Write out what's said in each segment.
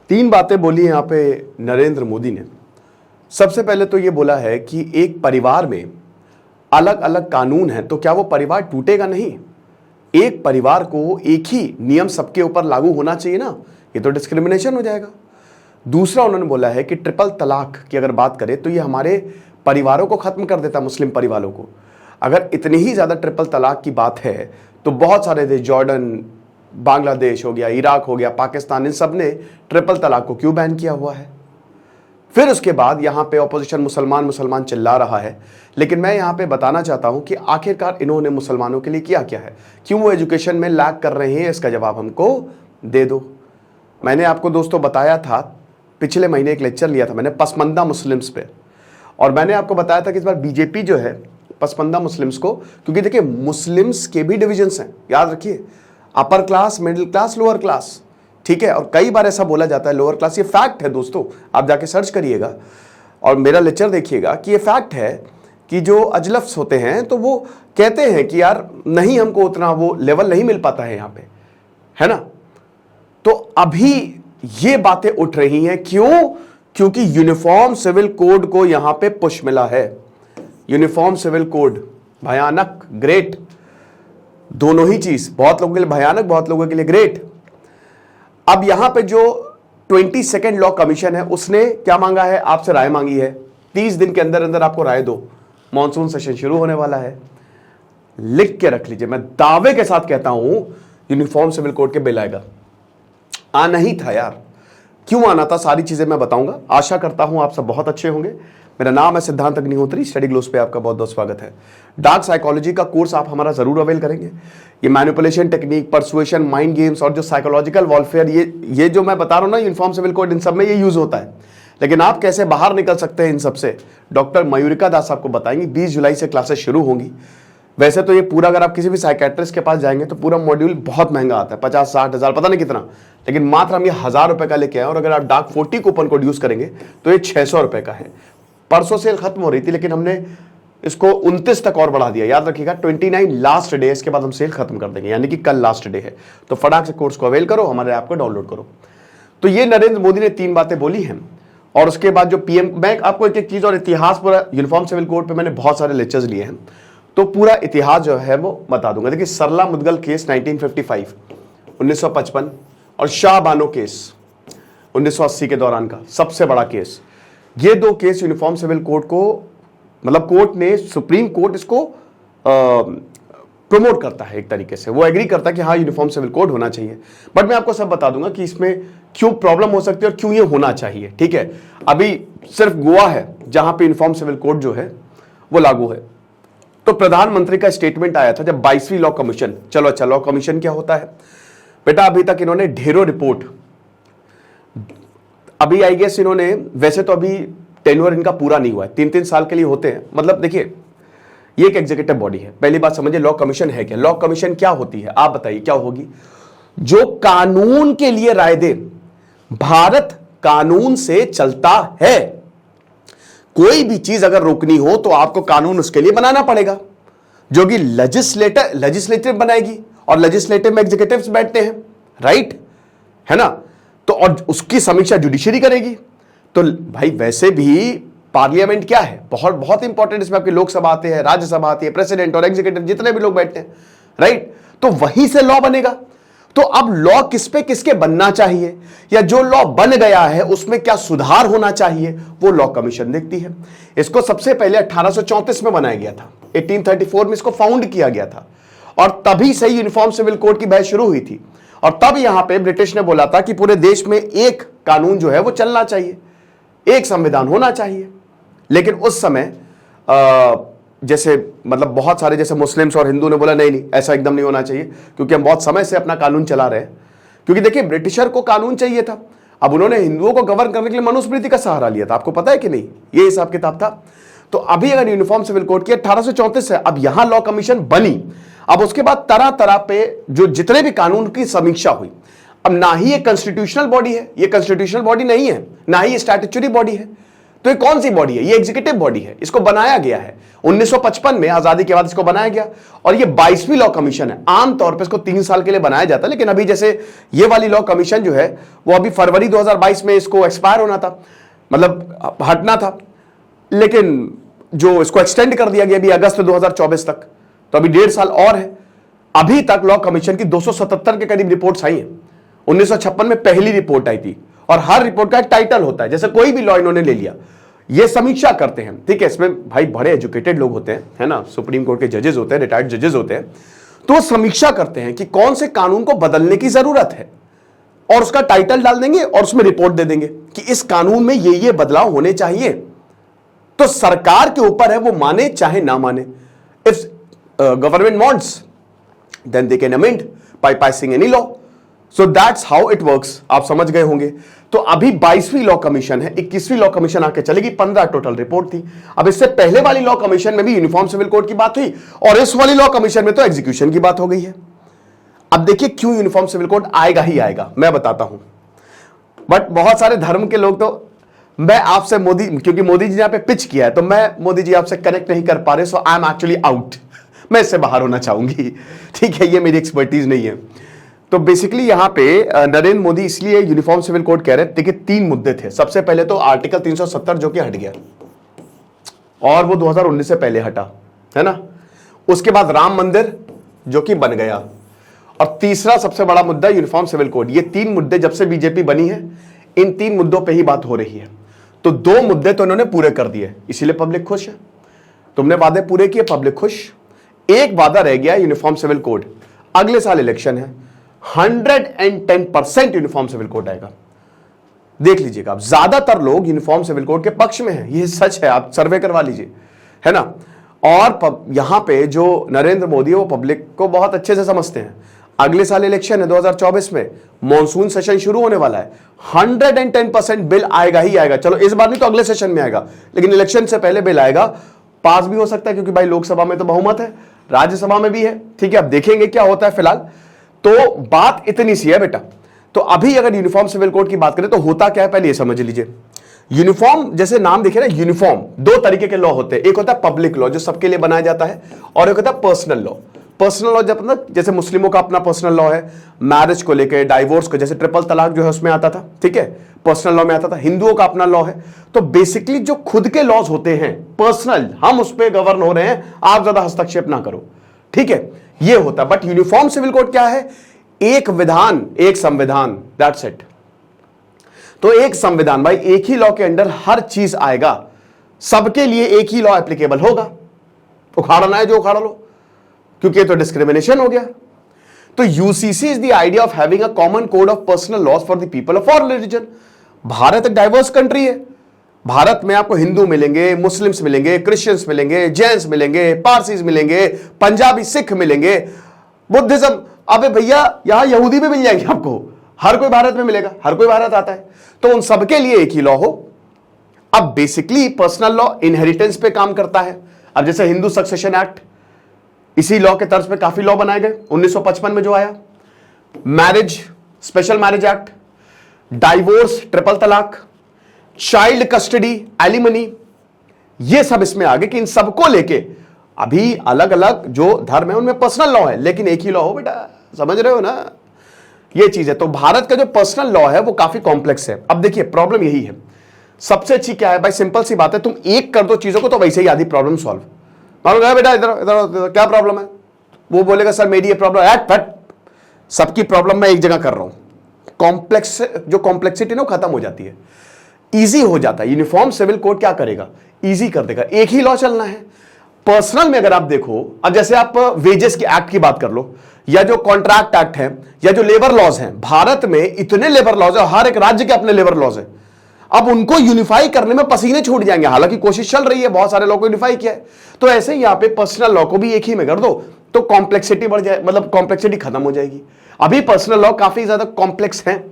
तीन बातें बोली यहाँ पे नरेंद्र मोदी ने। सबसे पहले तो ये बोला है कि एक परिवार में अलग अलग कानून हैं तो क्या वो परिवार टूटेगा नहीं। एक परिवार को एक ही नियम सबके ऊपर लागू होना चाहिए ना, ये तो डिस्क्रिमिनेशन हो जाएगा। दूसरा उन्होंने बोला है कि ट्रिपल तलाक की अगर बात करें तो ये हमारे परिवारों को खत्म कर देता, मुस्लिम परिवारों को। अगर इतनी ही ज्यादा ट्रिपल तलाक की बात है तो बहुत सारे देश, जॉर्डन, बांग्लादेश हो गया, इराक हो गया, पाकिस्तान, इन सब ने ट्रिपल तलाक को क्यों बैन किया हुआ है। फिर उसके बाद यहां पे ऑपोजिशन मुसलमान चिल्ला रहा है, लेकिन मैं यहां पे बताना चाहता हूं कि आखिरकार इन्होंने मुसलमानों के लिए किया क्या है, क्यों वो एजुकेशन में लैग कर रहे हैं, इसका जवाब हमको दे दो। मैंने आपको दोस्तों बताया था, पिछले महीने एक लेक्चर लिया था मैंने पसमंदा मुस्लिम्स पे, और मैंने आपको बताया था कि इस बार बीजेपी जो है पसमंदा मुस्लिम्स को, क्योंकि देखिए मुस्लिम्स के भी डिविजन्स हैं, याद रखिए, upper class, middle class, lower class, ठीक है। और कई बार ऐसा बोला जाता है लोअर क्लास, ये फैक्ट है दोस्तों, आप जाके सर्च करिएगा और मेरा लेक्चर देखिएगा कि ये फैक्ट है कि जो अजलफ्स होते हैं तो वो कहते हैं कि यार नहीं, हमको उतना वो लेवल नहीं मिल पाता है यहाँ पे, है ना। तो अभी ये बातें उठ रही हैं, क्यों? क्योंकि यूनिफॉर्म सिविल कोड को यहां पे पुश मिला है। यूनिफॉर्म सिविल कोड भयानक, ग्रेट, दोनों ही चीज, बहुत लोगों के लिए भयानक, बहुत लोगों के लिए ग्रेट। अब यहां पे जो 22nd लॉ कमीशन है उसने क्या मांगा है, आपसे राय मांगी है, 30 दिन के अंदर अंदर आपको राय दो, मॉनसून सेशन शुरू होने वाला है। लिख के रख लीजिए, मैं दावे के साथ कहता हूं यूनिफॉर्म सिविल कोड के बिल आएगा। आना ही था यार, क्यों आना था, सारी चीजें मैं बताऊंगा। आशा करता हूं आप सब बहुत अच्छे होंगे। मेरा नाम है सिद्धांत अग्निहोत्री, स्टडी ग्लोस पे आपका बहुत बहुत स्वागत है। डार्क साइकोलॉजी का कोर्स आप हमारा जरूर अवेल करेंगे। ये manipulation technique, persuasion, mind games और जो साइकोलॉजिकल वॉरफेयर, ये जो मैं बता रहा हूं ना, यूनिफॉर्म सिविल कोड, इन सब में ये यूज होता है। लेकिन आप कैसे बाहर निकल सकते हैं इन सब से, डॉक्टर मयूरिका दास आपको बताएंगे। 20 जुलाई से क्लासेस शुरू होंगी। वैसे तो ये पूरा, अगर आप किसी भी साइकेट्रिस्ट के पास जाएंगे तो पूरा मॉड्यूल बहुत महंगा आता है, 50-60 हज़ार, पता नहीं कितना, लेकिन मात्र हम ये 1000 रुपए का लेके आए। और अगर आप डार्क 40 कूपन कोड यूज करेंगे तो ये 600 रुपए का है। परसों सेल खत्म हो रही थी, लेकिन हमने इसको 29 तक और बढ़ा दिया। याद रखिएगा 29 लास्ट डे, इसके बाद हम सेल खत्म कर देंगे, यानी कि कल लास्ट डे है। तो फटाक से कोर्स को अवेल करो, हमारे ऐप को डाउनलोड करो। तो ये नरेंद्र मोदी ने 3 बातें बोली हैं। और उसके बाद जो पीएम, मैं आपको एक एक चीज और इतिहास, पूरा यूनिफॉर्म सिविल कोड पे मैंने बहुत सारे लेक्चर्स लिए हैं, तो पूरा इतिहास जो है वो बता दूंगा। देखिए, सरला मुदगल केस 1955, 1955, और शाह बानो केस 1980 के दौरान का सबसे बड़ा केस। ये 2 केस यूनिफॉर्म सिविल कोड को, मतलब कोर्ट ने, सुप्रीम कोर्ट इसको प्रमोट करता है एक तरीके से, वो एग्री करता है कि हाँ यूनिफॉर्म सिविल कोड होना चाहिए। बट मैं आपको सब बता दूंगा कि इसमें क्यों प्रॉब्लम हो सकती है और क्यों ये होना चाहिए, ठीक है। अभी सिर्फ गोवा है जहां पे यूनिफॉर्म सिविल कोड जो है वो लागू है। तो प्रधानमंत्री का स्टेटमेंट आया था जब 22वीं लॉ कमीशन, चलो अच्छा, लॉ कमीशन क्या होता है बेटा, अभी तक इन्होंने ढेरों रिपोर्ट, अभी आई गेस इन्होंने, वैसे तो अभी टेन्योर इनका पूरा नहीं हुआ है, 3-3 साल के लिए होते हैं। मतलब देखिए, ये एक एग्जीक्यूटिव बॉडी है। पहली बात समझिए, लॉ कमीशन है क्या, लॉ कमीशन क्या होती है, आप बताइए क्या होगी। जो कानून के लिए राय दे। भारत कानून से चलता है, कोई भी चीज अगर रोकनी हो तो आपको कानून उसके लिए बनाना पड़ेगा, जो कि लेजिस्लेटिव बनाएगी, और लेजिस्लेटिव में एग्जीक्यूटिव्स बैठते हैं, राइट, है ना। तो और उसकी समीक्षा जुडिशरी करेगी। तो भाई वैसे भी पार्लियामेंट क्या है, बहुत बहुत इंपॉर्टेंट, इसमें आपकी लोकसभा आती है, राज्यसभा आती है, प्रेसिडेंट और एग्जीक्यूटिव जितने भी लोग बैठते हैं, राइट। तो वहीं से लॉ बनेगा। तो अब लॉ किस पे किसके बनना चाहिए, या जो लॉ बन गया है उसमें क्या सुधार होना चाहिए, वो लॉ कमीशन देखती है। इसको सबसे पहले 1834 में बनाया गया था, 1834 में इसको फाउंड किया गया था, और तभी से यूनिफॉर्म सिविल कोड की बहस शुरू हुई थी। और तब यहां पे ब्रिटिश ने बोला था कि पूरे देश में एक कानून जो है वो चलना चाहिए, एक संविधान होना चाहिए। लेकिन उस समय जैसे, मतलब बहुत सारे जैसे मुस्लिम्स और हिंदू ने बोला नहीं नहीं, ऐसा एकदम नहीं होना चाहिए, क्योंकि हम बहुत समय से अपना कानून चला रहे हैं। क्योंकि देखिए, ब्रिटिशर को कानून चाहिए था, अब उन्होंने हिंदुओं को गवर्न करने के लिए मनुस्मृति का सहारा लिया था, आपको पता है कि नहीं, ये हिसाब किताब था। तो अभी अगर यूनिफॉर्म सिविल कोड की 1834 है, अब यहां लॉ कमीशन बनी। अब उसके बाद तरह तरह पे जो जितने भी कानून की समीक्षा हुई। अब ना ही ये कॉन्स्टिट्यूशनल बॉडी है, ये कॉन्स्टिट्यूशनल बॉडी नहीं है, ना ही ये स्टैट्यूटरी बॉडी है। तो ये कौन सी बॉडी है? ये एग्जीक्यूटिव बॉडी है, इसको बनाया गया है 1955 में, आजादी के बाद इसको बनाया गया, और ये 22वीं लॉ कमीशन है। आमतौर पर इसको 3 साल के लिए बनाया जाता है, लेकिन अभी जैसे ये वाली लॉ कमीशन जो है वो अभी फरवरी 2022 में इसको एक्सपायर होना था, मतलब हटना था, लेकिन जो इसको एक्सटेंड कर दिया गया अभी अगस्त 2024 तक, तो अभी 1.5 साल और है। अभी तक लॉ कमीशन की 277 के करीब रिपोर्ट्स आई हैं। 1956 में पहली रिपोर्ट आई थी, और हर रिपोर्ट का एक टाइटल होता है, जैसे कोई भी लॉ इन्होंने ले लिया, ये समीक्षा करते हैं, ठीक है। इसमें भाई बड़े एजुकेटेड लोग होते हैं, है ना, सुप्रीम कोर्ट के जजेस होते हैं, रिटायर्ड जजेस होते हैं, तो समीक्षा करते हैं कि कौन से कानून को बदलने की जरूरत है, और उसका टाइटल डाल देंगे और उसमें रिपोर्ट दे देंगे कि इस कानून में ये बदलाव होने चाहिए। तो सरकार के ऊपर है, वो माने चाहे ना माने। If government wants then they can amend by passing any law. So that's how it works. आप समझ गए होंगे। तो अभी 22वीं लॉ कमीशन है, 21वीं लॉ कमीशन आके चलेगी, 15 टोटल रिपोर्ट थी। अब इससे पहले वाली लॉ कमीशन में भी यूनिफॉर्म सिविल कोड की बात हुई, और इस वाली लॉ कमीशन में तो एग्जीक्यूशन की बात हो गई है। अब देखिए क्यों यूनिफॉर्म सिविल कोड आएगा ही आएगा, मैं बताता हूं। बट बहुत सारे धर्म के लोग, तो मैं आपसे मोदी, क्योंकि मोदी जी ने यहां पे पिच किया है, तो मैं मोदी जी आपसे कनेक्ट नहीं कर पा रहे, सो आई एम एक्चुअली आउट। मैं इससे बाहर होना चाहूंगी, ठीक है, ये मेरी एक्सपर्टीज नहीं है। तो बेसिकली यहां पे नरेंद्र मोदी इसलिए यूनिफॉर्म सिविल कोड कह रहे थे कि 3 मुद्दे थे। सबसे पहले तो आर्टिकल 370 जो कि हट गया, और वो 2019 से पहले हटा, है ना। उसके बाद राम मंदिर जो कि बन गया, और तीसरा सबसे बड़ा मुद्दा यूनिफॉर्म सिविल कोड। ये 3 मुद्दे जब से बीजेपी बनी है, इन 3 मुद्दों पे ही बात हो रही है। तो 2 मुद्दे तो इन्होंने पूरे कर दिए, इसीलिए पब्लिक खुश है। तुमने वादे पूरे किए, पब्लिक खुश। एक वादा रह गया, यूनिफॉर्म सिविल कोड। अगले साल इलेक्शन है, 110% यूनिफॉर्म सिविल कोड आएगा। देख लीजिएगा, आप ज्यादातर लोग यूनिफॉर्म सिविल कोड के पक्ष में हैं, ये सच है, आप सर्वे करवा लीजिए, है ना। और यहां पे जो नरेंद्र मोदी है वो पब्लिक को बहुत अच्छे से समझते हैं। अगले साल इलेक्शन है 2024 में, मॉनसून सेशन शुरू होने वाला है, 110% बिल आएगा ही आएगा। चलो इस बार नहीं तो अगले सेशन में आएगा, लेकिन इलेक्शन से पहले बिल आएगा। पास भी हो सकता है, क्योंकि भाई लोकसभा में तो बहुमत है, राज्यसभा में भी है, ठीक है। अब देखेंगे क्या होता है। फिलहाल तो बात इतनी सी है बेटा। तो अभी अगर यूनिफॉर्म सिविल कोड की बात करें तो होता क्या है, पहले ये समझ लीजिए। यूनिफॉर्म, जैसे नाम देखे ना, यूनिफॉर्म 2 तरीके के लॉ होते हैं। एक होता है पब्लिक लॉ जो सबके लिए बनाया जाता है, और एक होता है पर्सनल लॉ। पर्सनल लॉ जब मतलब जैसे मुस्लिमों का अपना पर्सनल लॉ है, मैरिज को लेकर, डाइवोर्स को, जैसे ट्रिपल तलाक जो है उसमें आता था, ठीक है, पर्सनल लॉ में आता था। हिंदुओं का अपना लॉ है। तो बेसिकली जो खुद के लॉज होते हैं पर्सनल, हम उस पर गवर्न हो रहे हैं, आप ज्यादा हस्तक्षेप ना करो, ठीक है, ये होता है। बट यूनिफॉर्म सिविल कोड क्या है? एक विधान एक संविधान, दैट्स इट। तो एक संविधान भाई, एक ही लॉ के अंडर हर चीज आएगा, सबके लिए एक ही लॉ एप्लीकेबल होगा। उखाड़ना है जो उखाड़ लो, क्योंकि ये तो डिस्क्रिमिनेशन हो गया। तो UCC is the idea of having a common code of personal laws for the people of all religion. Bharat एक डाइवर्स कंट्री है। भारत में आपको हिंदू मिलेंगे, मुस्लिम्स मिलेंगे, क्रिश्चियंस मिलेंगे, जैन्स मिलेंगे, पारसीज मिलेंगे, पंजाबी सिख मिलेंगे, बुद्धिज्म। अबे भैया यहां यहूदी भी मिल जाएंगे आपको, हर कोई भारत में मिलेगा, हर कोई भारत आता है। तो उन सबके लिए एक ही लॉ हो। अब बेसिकली पर्सनल लॉ इनहेरिटेंस पे काम करता है। अब जैसे हिंदू सक्सेशन एक्ट, इसी लॉ के तर्ज पे काफी लॉ बनाए गए 1955 में जो आया। Marriage, special marriage act, divorce, triple तलाक, चाइल्ड कस्टडी, एलिमनी, ये सब इसमें आ गए कि इन सबको लेके अभी अलग अलग जो धर्म है उनमें पर्सनल लॉ है, लेकिन एक ही लॉ हो बेटा, समझ रहे हो ना, ये चीज है। तो भारत का जो पर्सनल लॉ है वो काफी कॉम्प्लेक्स है। अब देखिए प्रॉब्लम यही है, सबसे अच्छी क्या है भाई, सिंपल सी बात है, तुम एक कर दो चीजों को तो वैसे ही आधी प्रॉब्लम सॉल्व। बेटा इधर इधर क्या प्रॉब्लम है, वो बोलेगा सर मेरी ये प्रॉब्लम है, सबकी प्रॉब्लम मैं एक जगह कर रहा हूं। कॉम्प्लेक्स, जो कॉम्प्लेक्सिटी ना खत्म हो जाती है, इजी हो जाता है। यूनिफॉर्म सिविल कोड क्या करेगा, इजी कर देगा, एक ही लॉ चलना है। पर्सनल में अगर आप देखो, अब जैसे आप वेजेस की एक्ट की बात कर लो, या जो कॉन्ट्रैक्ट एक्ट है, या जो लेबर लॉज हैं, भारत में इतने लेबर लॉज है, हर एक राज्य के अपने लेबर लॉज है। अब उनको यूनिफाई करने में पसीने छूट जाएंगे, हालांकि कोशिश चल रही है, बहुत सारे लॉ को यूनिफाई किया है। तो ऐसे ही यहां पे पर्सनल लॉ को भी एक ही में कर दो तो कॉम्प्लेक्सिटी बढ़ जाए, मतलब कॉम्प्लेक्सिटी खत्म हो जाएगी। अभी पर्सनल लॉ काफी ज्यादा कॉम्प्लेक्स है।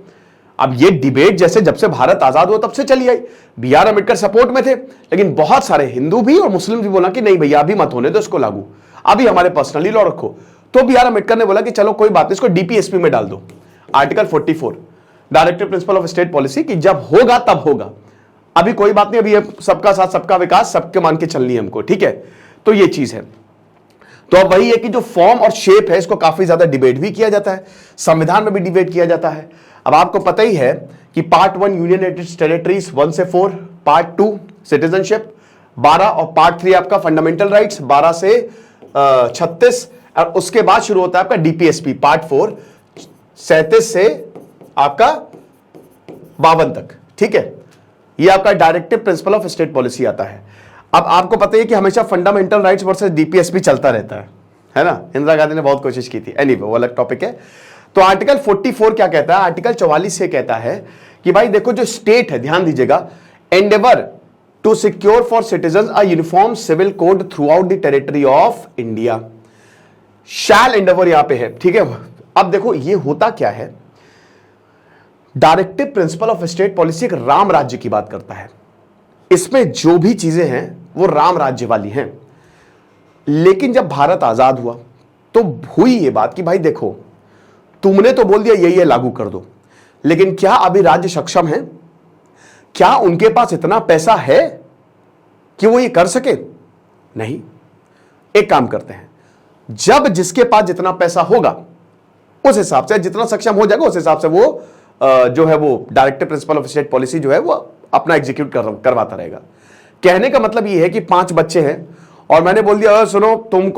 अब ये डिबेट जैसे जब से भारत आजाद हुआ तब से चली आई। B.R. अम्बेडकर सपोर्ट में थे, लेकिन बहुत सारे हिंदू भी और मुस्लिम भी बोला कि नहीं भैया अभी मत होने दो इसको लागू, अभी हमारे पर्सनली लॉ रखो। तो B.R. अम्बेडकर ने बोला कि चलो कोई बात नहीं, इसको DPSP में डाल दो, article 44, directive principle of state policy, कि जब होगा तब होगा। अभी कोई बात नहीं, अभी सबका साथ सबका विकास, सबके मान के चलनी है हमको, ठीक है। तो ये चीज है। तो अब वही है कि जो फॉर्म और शेप है इसको काफी ज्यादा डिबेट भी किया जाता है, संविधान में भी डिबेट किया जाता है। अब आपको पता ही है कि पार्ट 1 यूनियन टेरिटरीज 1 से 4, पार्ट 2 सिटीजनशिप 12 और पार्ट 3 आपका फंडामेंटल राइट्स 12 से 36, और उसके बाद शुरू होता है आपका डीपीएसपी पार्ट 4 37 से आपका 52 तक, ठीक है। ये आपका directive principle of state policy आता है। अब आपको पता है कि हमेशा फंडामेंटल राइट्स वर्सेस डीपीएसपी चलता रहता है ना। इंदिरा गांधी ने बहुत कोशिश की थी, एनीवे वो अलग टॉपिक है। तो आर्टिकल 44 क्या कहता है, आर्टिकल 44 से कहता है कि भाई देखो जो स्टेट है, ध्यान दीजिएगा, endeavour to secure for citizen a uniform civil code throughout the territory of India, shall endeavour यहां पे है, ठीक है। अब देखो ये होता क्या है, directive principle of state policy एक राम राज्य की बात करता है। इसमें जो भी चीजें हैं वो राम राज्य वाली हैं। लेकिन जब भारत आजाद हुआ तो हुई ये बात कि भाई देखो तुमने तो बोल दिया ये लागू कर दो, लेकिन क्या अभी राज्य सक्षम है? क्या उनके पास इतना पैसा है कि वो ये कर सके? नहीं। एक काम करते हैं, जब जिसके पास जितना पैसा होगा उस हिसाब से, जितना सक्षम हो जाएगा उस हिसाब से वो जो है वो directive principle of state policy जो है वो अपना एग्जीक्यूट करवाता रहेगा। कहने का मतलब ये है कि 5 बच्चे हैं और मैंने बोल दिया सुनो तुम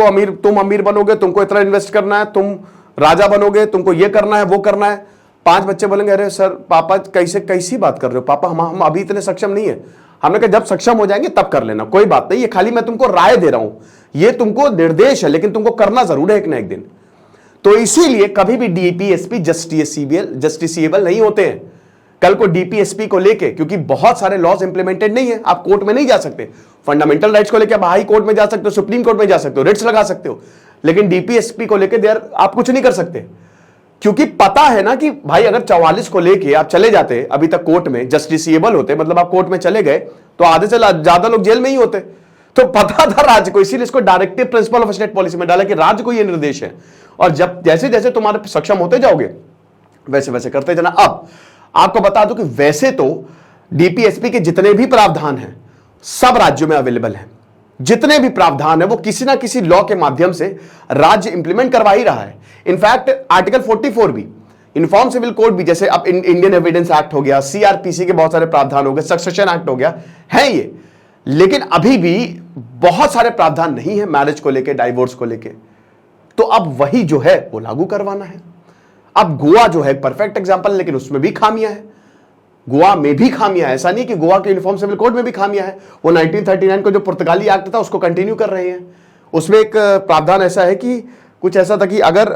अमीर बनोगे, तुमको इतना इन्वेस्ट करना है, तुम राजा बनोगे, तुमको ये करना है वो करना है। 5 बच्चे बोलेंगे अरे सर पापा कैसी बात कर रहे हो पापा, हम अभी इतने सक्षम नहीं है। हमने कहा जब सक्षम हो जाएंगे तब कर लेना, कोई बात नहीं, ये खाली मैं तुमको राय दे रहा हूं, ये तुमको निर्देश है, लेकिन तुमको करना जरूर है एक ना एक दिन। तो इसीलिए कभी भी डीपीएसपी जस्टिसिएबल नहीं होते हैं। कल को डीपीएसपी को लेके, क्योंकि बहुत सारे लॉज इंप्लीमेंटेड नहीं है, आप कोर्ट में नहीं जा सकते। फंडामेंटल राइट्स को लेके आप हाई कोर्ट में जा सकते हो, सुप्रीम कोर्ट में जा सकते हो, रिट्स लगा सकते हो, लेकिन डीपीएसपी को लेके देर आप कुछ नहीं कर सकते, क्योंकि पता है ना कि भाई अगर 44 को लेके आप चले जाते अभी तक कोर्ट में, जस्टिसिएबल होते, मतलब आप कोर्ट में चले गए तो आधे से ज्यादा लोग जेल में ही होते। तो पता था राज्य को, इसीलिए इसको directive principle of state policy में डाला कि राज्य को यह निर्देश है, और जब जैसे जैसे तुम्हारे सक्षम होते जाओगे वैसे वैसे करते जाना। अब आपको बता दूं कि वैसे तो डीपीएसपी के जितने भी प्रावधान हैं सब राज्यों में अवेलेबल हैं, जितने भी प्रावधान है वो किसी ना किसी लॉ के माध्यम से राज्य इंप्लीमेंट करवा ही रहा है। इनफैक्ट आर्टिकल 44 भी, यूनिफॉर्म सिविल कोड भी, जैसे अब इंडियन एविडेंस एक्ट हो गया, सीआरपीसी के बहुत सारे प्रावधान हो गए, सक्सेशन एक्ट हो गया, है ये, लेकिन अभी भी बहुत सारे प्रावधान नहीं है मैरिज को लेके, डाइवोर्स को लेके। तो अब वही जो है वो लागू करवाना है। अब गोवा जो है परफेक्ट एग्जांपल, लेकिन उसमें भी खामियां है, गोवा में भी खामियां है। ऐसा नहीं कि गोवा के यूनिफॉर्म सिविल कोड में भी खामियां है। वो 1939 को जो पुर्तगाली एक्ट था उसको कंटिन्यू कर रहे हैं। उसमें एक प्रावधान ऐसा है कि कुछ ऐसा था कि अगर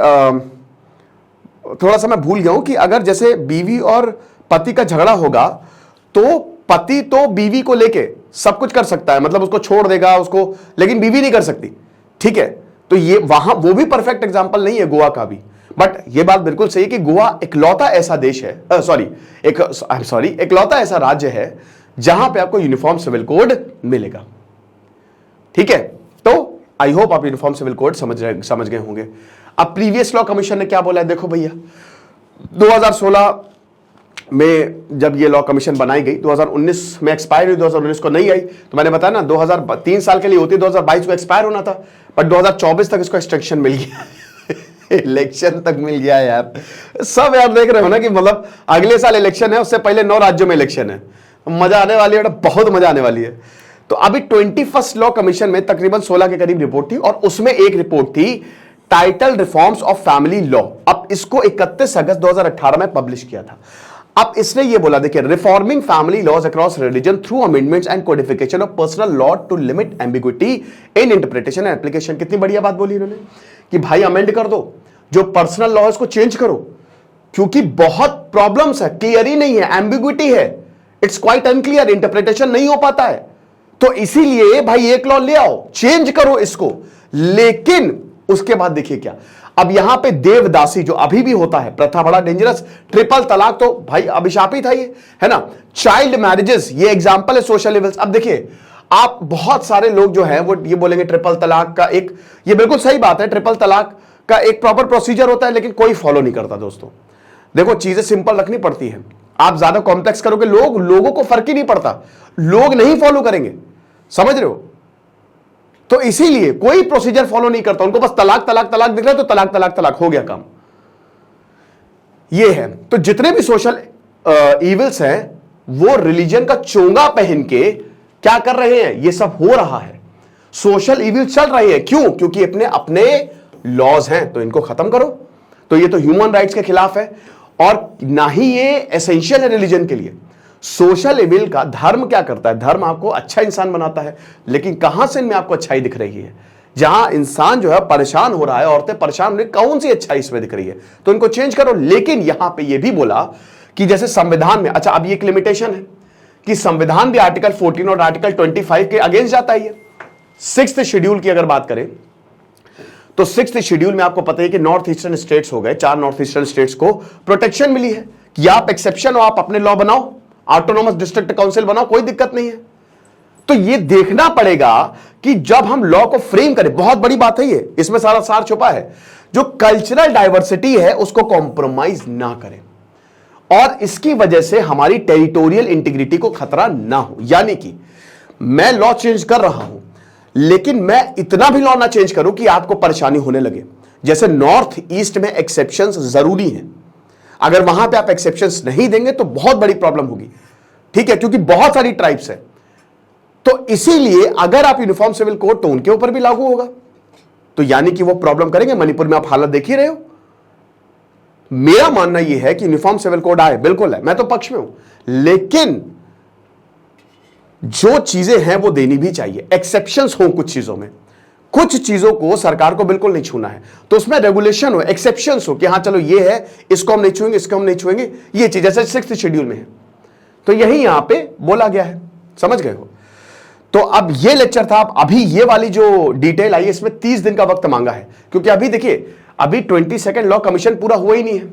थोड़ा सा मैं भूल गया हूं कि अगर जैसे बीवी और पति का झगड़ा होगा तो पति तो बीवी को लेके सब कुछ कर सकता है, मतलब उसको छोड़ देगा उसको, लेकिन बीवी नहीं कर सकती, ठीक है। तो ये वहां वो भी परफेक्ट एग्जांपल नहीं है गोवा का भी, बट ये बात बिल्कुल सही है कि गोवा इकलौता ऐसा देश है, इकलौता ऐसा राज्य है जहां पे आपको यूनिफॉर्म सिविल कोड मिलेगा, ठीक है। तो आई होप आप यूनिफॉर्म सिविल कोड समझ गए होंगे। अब प्रीवियस लॉ कमीशन ने क्या बोला है, देखो भैया 2016 में जब ये लॉ कमीशन बनाई गई, 2019 में एक्सपायर हुई, 2019 को नहीं आई, तो मैंने बताया ना 2003 साल के लिए होती, 2022 को एक्सपायर होना था, बट 2024 तक इसको एक्सटेंशन मिल गया इलेक्शन तक मिल गया यार। सब यार देख रहे हो ना कि मतलब अगले साल इलेक्शन है, उससे पहले 9 राज्यों में इलेक्शन है, मजा आने वाली है, बहुत मजा आने वाली है। तो अभी 21st लॉ कमीशन में तकरीबन 16 के करीब रिपोर्ट थी, और उसमें एक रिपोर्ट थी title reforms of family law. अब इसको 31 अगस्त 2018 में पब्लिश किया था। अब इसने ये बोला, देखिए, reforming family laws across religion through amendments and codification of personal law to limit ambiguity in interpretation and application. कितनी बढ़िया बात बोली इन्होंने कि भाई अमेंड कर दो, जो पर्सनल लॉ है उसको चेंज करो, क्योंकि बहुत प्रॉब्लम्स है, क्लियर ही नहीं है, एम्बिग्विटी है, इट्स क्वाइट अनक्लियर, इंटरप्रिटेशन नहीं हो पाता है। तो इसीलिए भाई एक लॉ ले आओ, चेंज करो इसको। लेकिन उसके बाद देखिए क्या, अब यहां पे देवदासी जो अभी भी होता है, प्रथा बड़ा डेंजरस, ट्रिपल तलाक तो भाई अभिशाप ही था ये, है ना, चाइल्ड मैरिजेस, ये एग्जांपल है सोशल लेवल्स। अब देखिए आप बहुत सारे लोग जो है वो ये बोलेंगे ट्रिपल तलाक का एक, ये बिल्कुल सही बात है, ट्रिपल तलाक का एक प्रॉपर प्रोसीजर होता है, लेकिन कोई फॉलो नहीं करता। दोस्तों देखो चीजें सिंपल रखनी पड़ती है। आप ज्यादा कॉम्प्लेक्स करोगे, लोगों को फर्क ही नहीं पड़ता, लोग नहीं फॉलो करेंगे, समझ रहे हो? तो इसीलिए कोई प्रोसीजर फॉलो नहीं करता, उनको बस तलाक तलाक तलाक दिख रहा है तो तलाक तलाक तलाक हो गया काम। ये है। तो जितने भी सोशल इविल्स हैं वो रिलीजन का चोंगा पहन के क्या कर रहे हैं, ये सब हो रहा है, सोशल इविल चल रहे हैं। क्यों? क्योंकि अपने अपने लॉज हैं, तो इनको खत्म करो। तो ये तो ह्यूमन राइट्स के खिलाफ है और ना ही ये एसेंशियल है रिलीजन के लिए। सोशल इविल का धर्म क्या करता है? धर्म आपको अच्छा इंसान बनाता है, लेकिन कहां से इनमें आपको अच्छाई दिख रही है? जहां इंसान जो है परेशान हो रहा है, औरतें परेशान हो रही, कौन सी अच्छाई इसमें दिख रही है? तो इनको चेंज करो। लेकिन यहां पे ये भी बोला कि जैसे संविधान में, अच्छा अब ये एक लिमिटेशन है कि संविधान भी आर्टिकल 14 और आर्टिकल 25 के अगेंस्ट जाता है। 6th शेड्यूल की अगर बात करें तो 6th शेड्यूल में आपको पता है कि नॉर्थ ईस्टर्न स्टेट्स हो गए, 4 नॉर्थ ईस्टर्न स्टेट्स को प्रोटेक्शन मिली है कि आप एक्सेप्शन हो, आप अपने लॉ बनाओ, ऑटोनोमस डिस्ट्रिक्ट काउंसिल बनाओ, कोई दिक्कत नहीं है। तो ये देखना पड़ेगा कि जब हम लॉ को फ्रेम करें, बहुत बड़ी बात है ये, इसमें सारा सार छुपा है, जो कल्चरल डाइवर्सिटी है उसको कॉम्प्रोमाइज ना करें और इसकी वजह से हमारी टेरिटोरियल इंटीग्रिटी को खतरा ना हो। यानी कि मैं लॉ चेंज कर रहा हूं, लेकिन मैं इतना भी लॉ ना चेंज करूं कि आपको परेशानी होने लगे। जैसे नॉर्थ ईस्ट में एक्सेप्शंस जरूरी हैं, अगर वहां पे आप एक्सेप्शंस नहीं देंगे तो बहुत बड़ी प्रॉब्लम होगी, ठीक है, क्योंकि बहुत सारी ट्राइब्स है। तो इसीलिए अगर आप यूनिफॉर्म सिविल कोड तो उनके ऊपर भी लागू होगा, तो यानी कि वो प्रॉब्लम करेंगे। मणिपुर में आप हालत देख ही रहे हो। मेरा मानना यह है कि यूनिफॉर्म सिविल कोड आए, बिल्कुल है, मैं तो पक्ष में हूं, लेकिन जो चीजें हैं वो देनी भी चाहिए। एक्सेप्शंस हो कुछ चीजों में, कुछ चीजों को सरकार को बिल्कुल नहीं छूना है, तो उसमें रेगुलेशन हो, एक्सेप्शंस हो कि हाँ चलो ये है, इसको हम नहीं छूएंगे, इसको हम नहीं छूएंगे, ये चीज जैसे 6th शेड्यूल में है। तो यही यहां पे बोला गया है, समझ गए हो? तो अब ये लेक्चर था। अभी ये वाली जो डिटेल आई है इसमें 30 दिन का वक्त मांगा है, क्योंकि अभी देखिए अभी 22nd लॉ कमीशन पूरा हुआ ही नहीं है,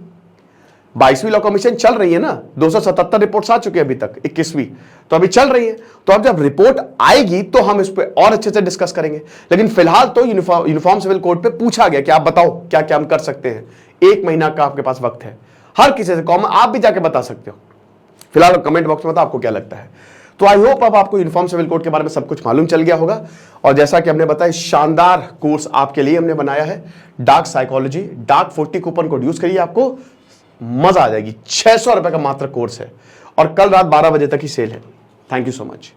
22वीं लॉ कमीशन चल रही है ना, 277 रिपोर्ट्स आ चुकी है अभी तक, 21वीं तो अभी चल रही है। तो अब जब रिपोर्ट आएगी तो हम इस पर और अच्छे से डिस्कस करेंगे, लेकिन फिलहाल तो यूनिफॉर्म सिविल कोड पे पूछा गया कि आप बताओ क्या क्या हम कर सकते हैं। 1 महीना का आपके पास वक्त है, हर किसी से कॉमन आप भी जाके बता सकते हो। फिलहाल कमेंट बॉक्स में बताओ आपको क्या लगता है। तो आई होप अब आपको यूनिफॉर्म सिविल कोड के बारे में सब कुछ मालूम चल गया होगा। और जैसा कि हमने बताया, शानदार कोर्स आपके लिए हमने बनाया है, dark psychology. Dark 40 coupon code use करिए, आपको मजा आ जाएगी। 600 रुपए का मात्र कोर्स है और कल रात 12 बजे तक ही सेल है। Thank you so much.